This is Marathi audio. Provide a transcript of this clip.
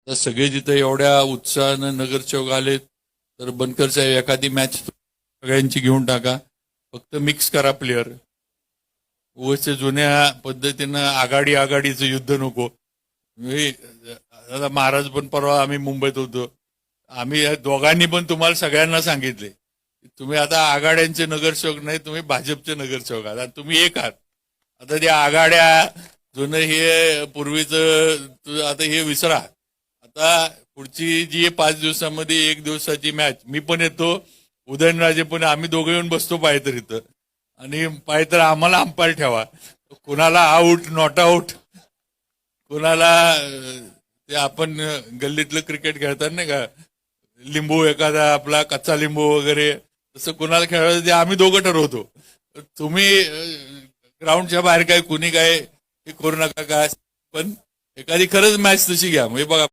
तर सगळे जिथं एवढ्या उत्साहानं नगरसेवक आले तर बनकर साहेब एखादी मॅच सगळ्यांची घेऊन टाका, फक्त मिक्स करा प्लेअर. उगाच जुन्या पद्धतीनं आघाडीचं युद्ध नको. आता महाराज पण परवा आम्ही मुंबईत होतो, आम्ही या दोघांनी पण तुम्हाला सगळ्यांना सांगितले तुम्ही आता आघाड्यांचे नगरसेवक नाही, तुम्ही भाजपचे नगरसेवक आहात, तुम्ही एक आहात. आता त्या आघाड्या जुनं हे पूर्वीचं आता हे विसरा. आता पुढची जी 5 दिवसामध्ये 1 दिवसाची मॅच, मी पण येतो, उदयनराजे पण, आम्ही दोघं येऊन बसतो पाहिजे इथं, आणि पाहिजे आम्हाला अंपायर ठेवा. कुणाला आऊट नॉट आऊट, कुणाला ते आपण गल्लीतलं क्रिकेट खेळतात नाही का, लिंबू एखादा आपला कच्चा लिंबू वगैरे, तसं कुणाला खेळायचं ते आम्ही दोघं ठरवतो. तुम्ही ग्राउंडच्या बाहेर काय कुणी काय हे करू नका काय, पण एखादी खरंच मॅच तशी घ्या. म्हणजे बघा